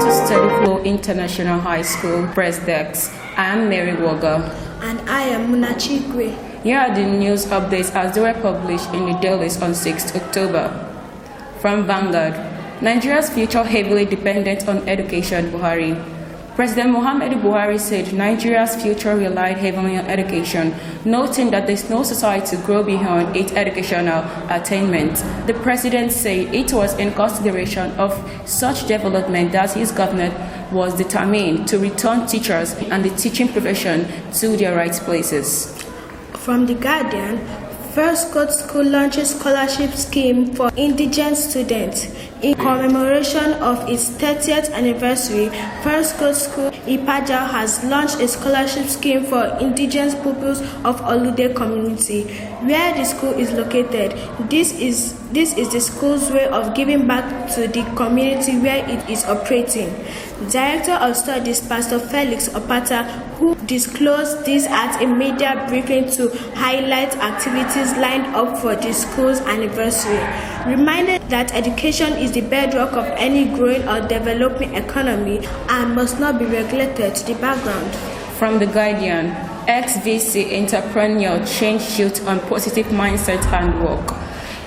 to study Flow International High School Press Desk. I am Mary Walker. And I am Munachigwe. Here are the news updates as they were published in the dailies on 6th October. From Vanguard, Nigeria's future heavily dependent on education, Buhari. President Muhammadu Buhari said Nigeria's future relied heavily on education, noting that there is no society to grow beyond its educational attainment. The president said it was in consideration of such development that his government was determined to return teachers and the teaching profession to their right places. From The Guardian, First Court School launches scholarship scheme for indigent students. In commemoration of its 30th anniversary, First Court School Ipaja has launched a scholarship scheme for indigent pupils of Olude community, where the school is located. This is the school's way of giving back to the community where it is operating. Director of Studies, Pastor Felix Opata, who disclosed this at a media briefing to highlight activities lined up for the school's anniversary, reminded that education is the bedrock of any growing or developing economy and must not be regulated to the background. From The Guardian, ex-VC entrepreneur changed youth on positive mindset and work.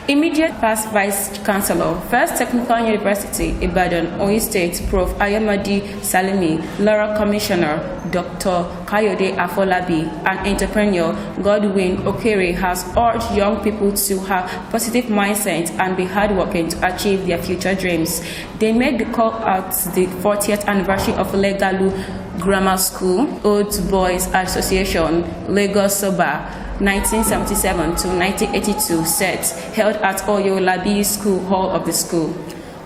Immediate past Vice Chancellor, First Technical University, Ibadan, Oyo State, Prof. Ayomadi Salimi, Law Commissioner, Dr. Kayode Afolabi, and entrepreneur Godwin Okere has urged young people to have positive mindset and be hardworking to achieve their future dreams. They made the call at the 40th anniversary of Legalu Grammar School, Old Boys Association, Lagos Soba, 1977 to 1982 set held at Oyo Labi School Hall of the school.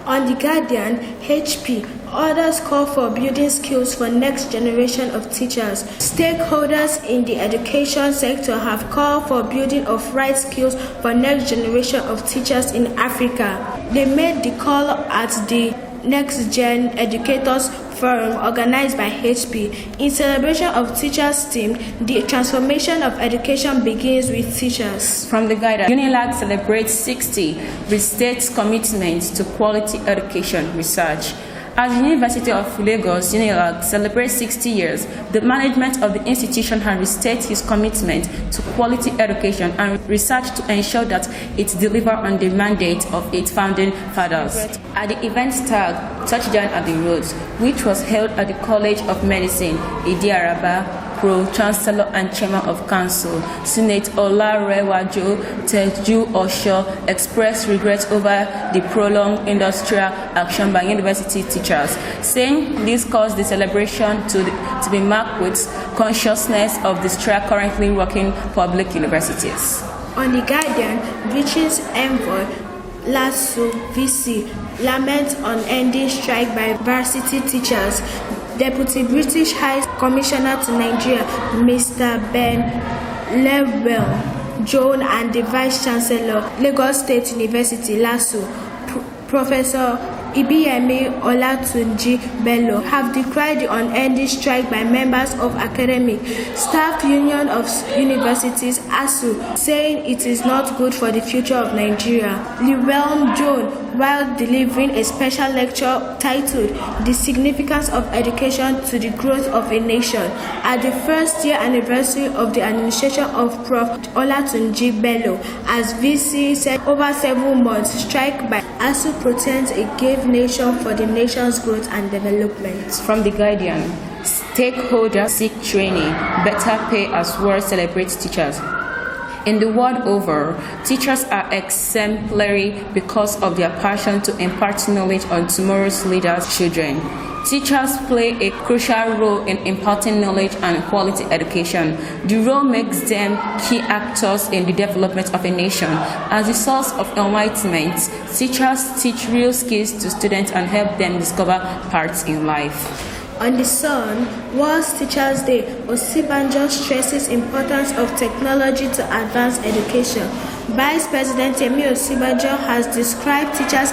On The Guardian, HP, others call for building skills for next generation of teachers. Stakeholders in the education sector have called for building of right skills for next generation of teachers in Africa. They made the call at the Next Gen Educators Forum organized by HP. In celebration of Teachers' Team, the transformation of education begins with teachers. From The Guardian, UNILAG celebrates 60 with state's commitment to quality education research. As the University of Lagos, UNILAG celebrates 60 years, the management of the institution has restated its commitment to quality education and research to ensure that it delivers on the mandate of its founding fathers. At the event tag, Touchdown at the Roads, which was held at the College of Medicine, Idi Araba, Pro-Chancellor and Chairman of Council, Senate Olarewajo Teju Osho expressed regret over the prolonged industrial action by university teachers, saying this caused the celebration to be marked with consciousness of the strike currently working public universities. On The Guardian, British envoy Lasso VC laments on ending strike by varsity teachers. Deputy British High Commissioner to Nigeria, Mr. Ben Lewell Jones, and the Vice Chancellor, Lagos State University, LASU, Professor Ibiyemi Olatunji Bello, have decried the unending strike by members of Academic Staff Union of Universities, ASU, saying it is not good for the future of Nigeria. Lewell Jones, while delivering a special lecture titled The Significance of Education to the Growth of a Nation at the first year anniversary of the administration of Prof. Olatunji Bello, as VC said, over several months, strike by ASU portends a gave nation for the nation's growth and development. From The Guardian, stakeholders seek training, better pay as world celebrates teachers. In the world over, teachers are exemplary because of their passion to impart knowledge on tomorrow's leaders' children. Teachers play a crucial role in imparting knowledge and quality education. The role makes them key actors in the development of a nation. As a source of enlightenment, teachers teach real skills to students and help them discover paths in life. On The Sun, World Teachers' Day, Osibanjo stresses importance of technology to advance education. Vice President Yemi Osinbajo has described teachers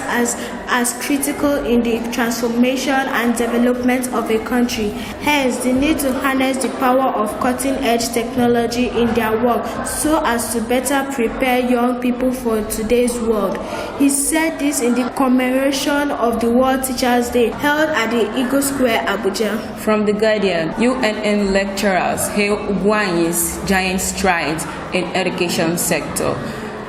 as critical in the transformation and development of a country. Hence, the need to harness the power of cutting-edge technology in their work so as to better prepare young people for today's world. He said this in the commemoration of the World Teachers' Day held at the Eagle Square, Abuja. From The Guardian, UNN lecturers hail Ugwuanyi's giant strides in education sector.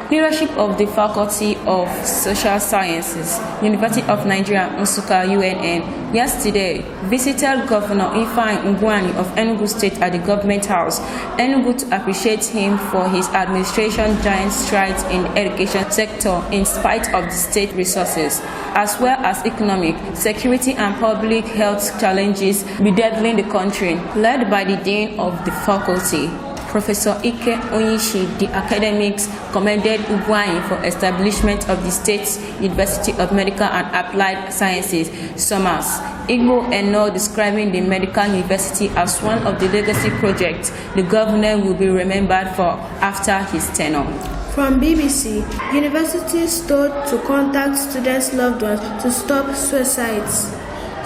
Leadership of the Faculty of Social Sciences, University of Nigeria, Nsukka, UNN, yesterday visited Governor Ifeanyi Ugwuanyi of Enugu State at the Government House, Enugu, to appreciate him for his administration's giant strides in the education sector in spite of the state resources, as well as economic, security and public health challenges bedeviling the country. Led by the Dean of the Faculty, Professor Ike Onyishi, the academics commended Ugwuanyi for establishment of the State University of Medical and Applied Sciences, SUMAS. Igbo Eno describing the medical university as one of the legacy projects the governor will be remembered for after his tenure. From BBC, universities told to contact students' loved ones to stop suicides.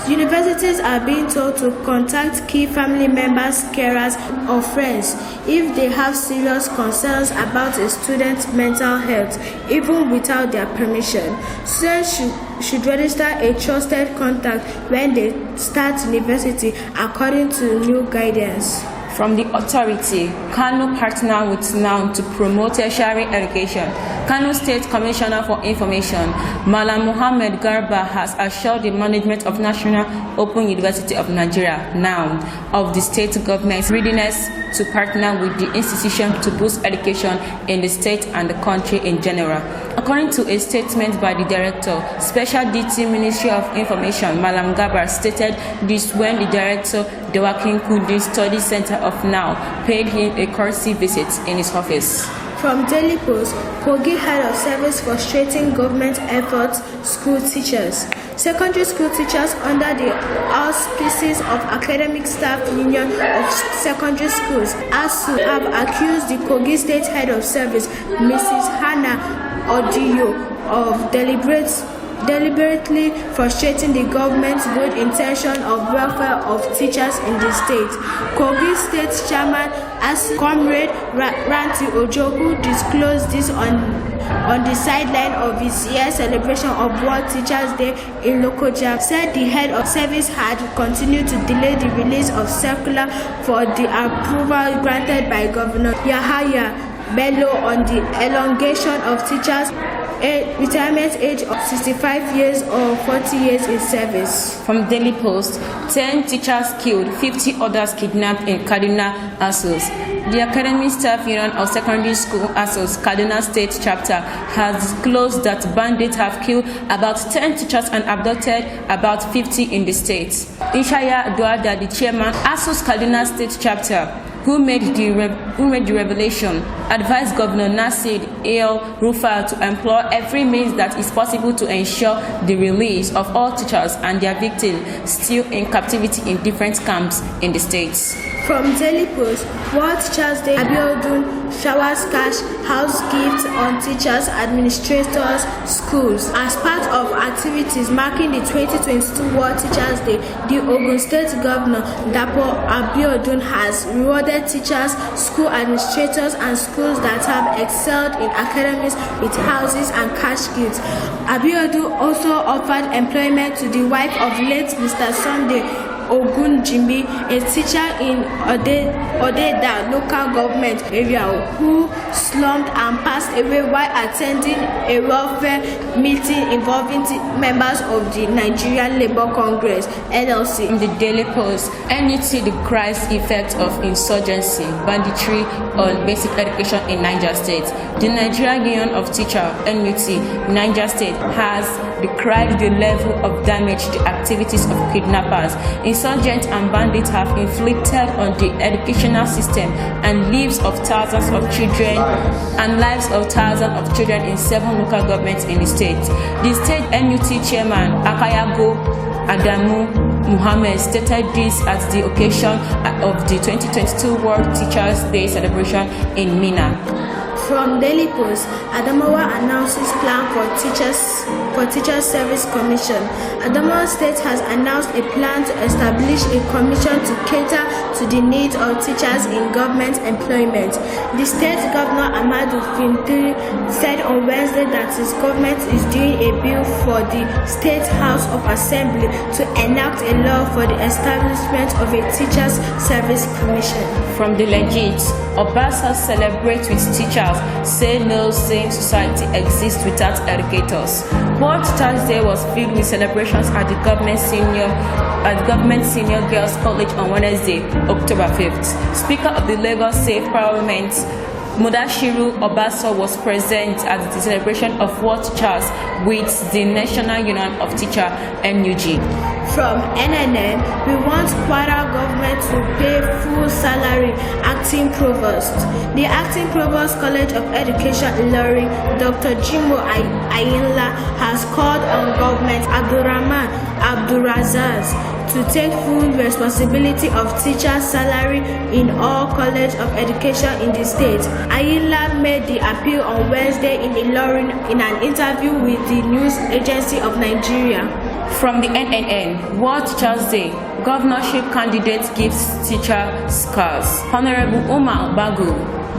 Universities are being told to contact key family members, carers, or friends if they have serious concerns about a student's mental health, even without their permission. Students should register a trusted contact when they start university according to new guidance. From the authority, Kano partner with NOW to promote tertiary education. Kano State Commissioner for Information, Malam Muhammad Garba, has assured the management of National Open University of Nigeria, NOW, of the state government's readiness to partner with the institution to boost education in the state and the country in general. According to a statement by the Director, Special Duty Ministry of Information, Malam Garba stated this when the Director, Dawakin Kudi Study Center of NOW, paid him a courtesy visit in his office. From Daily Post, Kogi Head of Service frustrating government efforts, school teachers. Secondary school teachers under the auspices of Academic Staff Union of Secondary Schools, ASU, have accused the Kogi State Head of Service, Mrs. Hannah Odiyo, of deliberately frustrating the government's good intention of welfare of teachers in the state. Kogi State Chairman ASU, Comrade Ranti Ojoku, disclosed this on the sideline of his year celebration of World Teachers' Day in Lokoja. Said the head of service had continued to delay the release of circular for the approval granted by Governor Yahaya Bello on the elongation of teachers' retirement age of 65 years or 40 years in service. From Daily Post, 10 teachers killed, 50 others kidnapped in Kaduna, ASUS. The Academic Staff Union of Secondary School, ASUS, Kaduna State Chapter, has disclosed that bandits have killed about 10 teachers and abducted about 50 in the state. Ishaya Duada, the chairman, ASUS Kaduna State Chapter, who made the revelation, advised Governor Nasir El-Rufai to employ every means that is possible to ensure the release of all teachers and their victims still in captivity in different camps in the states. From Daily Post, World Teachers' Day, Abiodun showers cash house gifts on teachers, administrators, schools. As part of activities marking the 2022 World Teachers' Day, the Ogun State Governor, Dapo Abiodun, has rewarded teachers, school administrators, and schools that have excelled in academics with houses and cash gifts. Abiodun also offered employment to the wife of late Mr. Sunday Ogunjimi, a teacher in Odeda local government area who slumped and passed away while attending a welfare meeting involving members of the Nigerian Labour Congress, NLC. In the Daily Post, NUT decries effect of insurgency, banditry on basic education in Niger State. The Nigerian Union of Teachers, NUT, Niger State, has decried the level of damage the activities of kidnappers, insurgents and bandits have inflicted on the educational system and lives of thousands of children in 7 local governments in the state. The state NUT chairman, Akayago Adamu Muhammad, stated this at the occasion of the 2022 World Teachers' Day celebration in Mina. From Daily Post, Adamawa announces plan for Teachers Service Commission. Adamawa State has announced a plan to establish a commission to cater to the needs of teachers in government employment. The state governor Ahmadu Fintiri said on Wednesday that his government is doing a bill for the State House of Assembly to enact a law for the establishment of a Teachers Service Commission. From the legit, Obasa celebrates with teachers, say no sane society exists without educators. Both Thursday was filled with celebrations at the Government Senior Girls College on Wednesday, October 5th. Speaker of the Lagos State Parliament, Mudashiru Obasa, was present at the celebration of World Teachers with the National Union of Teachers (NUG). From NNN, we want Kwara government to pay full salary acting provost. The acting provost College of Education Ilorin, Dr. Jimo Ayinla, has called on government Abdurrahman Abdurazaz to take full responsibility of teachers' salary in all College of Education in the state. Ayinla made the appeal on Wednesday in Ilorin in an interview with the News Agency of Nigeria. From the NNN, World Teachers Day, governorship candidate gives teacher scars. Honorable Umar Bagu,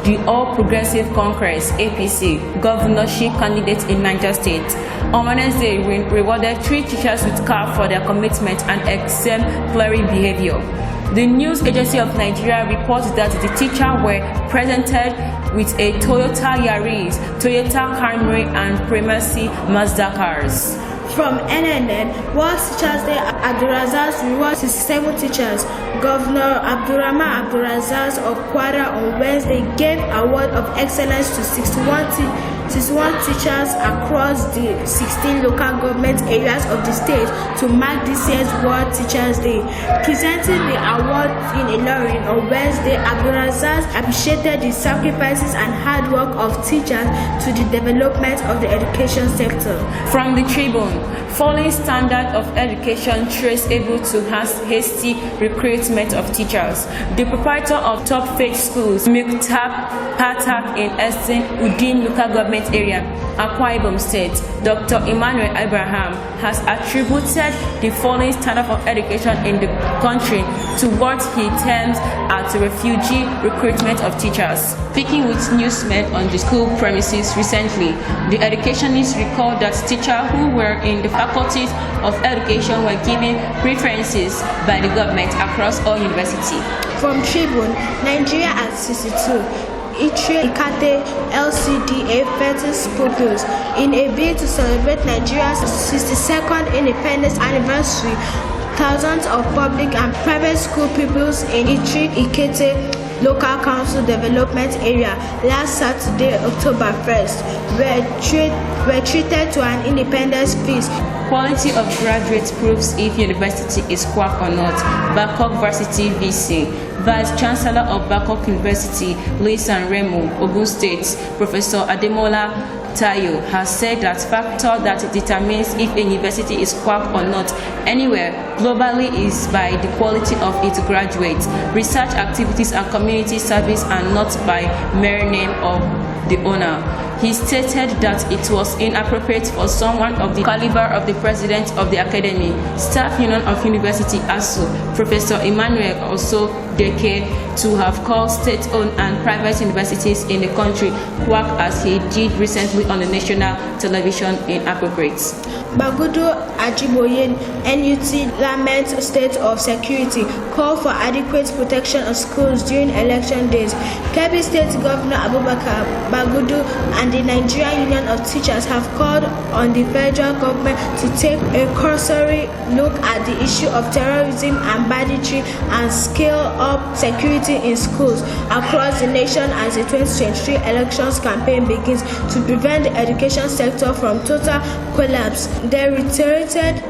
the All Progressive Congress (APC) governorship candidate in Niger State, on Wednesday rewarded 3 teachers with cars for their commitment and exemplary behavior. The News Agency of Nigeria reports that the teachers were presented with a Toyota Yaris, Toyota Camry, and Primacy Mazda cars. From NNN, World Teachers Day, Abdurazaz rewards 67 teachers. Governor Abdurrahman Abdurazaz of Kwara on Wednesday gave award of excellence to 61 teachers across the 16 local government areas of the state to mark this year's World Teachers Day. Presenting the award in Ilorin on Wednesday, Abdurazaz appreciated the sacrifices and hard work of teachers to the development of the education sector. From the Tribune, falling standard of education traceable to hasty recruitment of teachers. The proprietor of Top Faith Schools, Muktab Patak in Eastern Udin local government area, Akwa Ibom State, Dr. Emmanuel Abraham, has attributed the falling standard of education in the country to what he terms as refugee recruitment of teachers. Speaking with newsmen on the school premises recently, the educationist recalled that teachers who were in the faculties of education were given preferences by the government across all universities. From Tribune, Nigeria at 62. Ikate LCDA fetus pupils in a bid to celebrate Nigeria's 62nd independence anniversary. Thousands of public and private school pupils in Ikate Local Council Development Area last Saturday, October 1st, were treated to an independence feast. Quality of graduates proves if university is quack or not. Babcock Varsity VC. Vice Chancellor of Babcock University, Lisan Remo, Ogun State, Professor Ademola Tayo, has said that factor that determines if a university is quack or not anywhere globally is by the quality of its graduates, research activities and community service, and not by mere name of the owner. He stated that it was inappropriate for someone of the caliber of the president of the Academy, Staff Union of University ASU, Professor Emmanuel also Deke, to have called state-owned and private universities in the country quack as he did recently on the national television inappropriate. Bagudu Ajiboye, NUT laments state of security, call for adequate protection of schools during election days. Kebbi State Governor Abubakar Bagudu and the Nigerian Union of Teachers have called on the federal government to take a cursory look at the issue of terrorism and banditry and scale up security in schools across the nation as the 2023 elections campaign begins to prevent the education sector from total collapse. They reiterated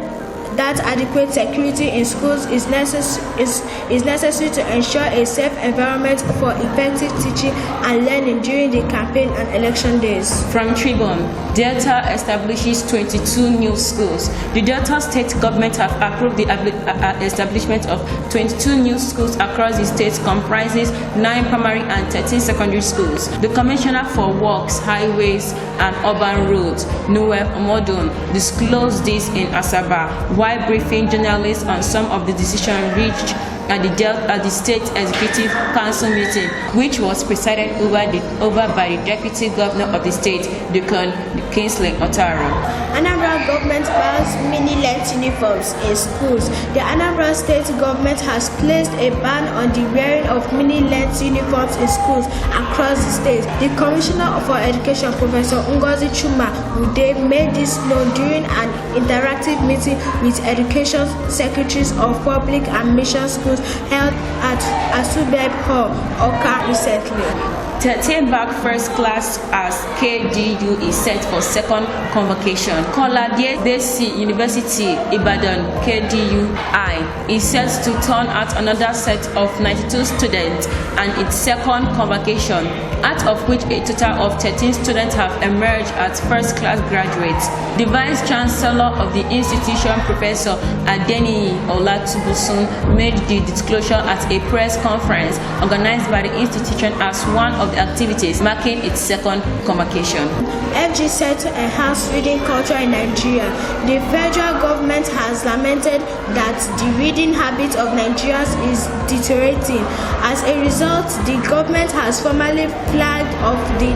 that adequate security in schools is necessary to ensure a safe environment for effective teaching and learning during the campaign and election days. From Tribune, Delta establishes 22 new schools. The Delta state government have approved the establishment of 22 new schools across the state, comprises 9 primary and 13 secondary schools. The Commissioner for Works, Highways and Urban Roads, Noel Omodun, disclosed this in Asaba while briefing journalists on some of the decisions reached at the State Executive Council meeting, which was presided over by the Deputy Governor of the state, Deacon Kingsley Otaro. Anambra government bans mini-length uniforms in schools. The Anambra state government has placed a ban on the wearing of mini-length uniforms in schools across the state. The Commissioner for Education, Professor Ngozi Chuma Ude, made this known during an interactive meeting with education secretaries of public and mission schools held at Asubeb Hall, Oka recently. 13 back first class as KDU is set for second convocation. Kolade Desi University, Ibadan, KDUI, is set to turn out another set of 92 students and its second convocation, out of which a total of 13 students have emerged as first class graduates. The Vice Chancellor of the institution, Professor Adeniyi Olatubosun, made the disclosure at a press conference organized by the institution as one of the activities marking its second convocation. FG set to enhance reading culture in Nigeria. The federal government has lamented that the reading habit of Nigerians is deteriorating. As a result, the government has formally flagged off the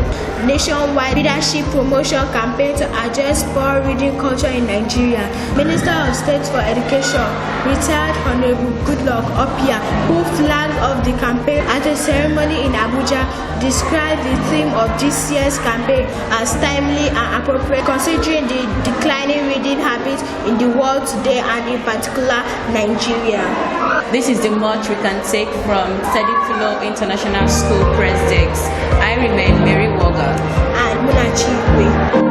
nationwide readership promotion campaign to address poor reading culture in Nigeria. Minister of State for Education, retired Honorable Goodluck Opia, who flagged off the campaign at a ceremony in Abuja, described the theme of this year's campaign as timely and appropriate considering the declining reading habits in the world today and in particular Nigeria. This is the much we can take from Study Flow International School Press Desk. I remain Mary Woga and Munachi Igwe.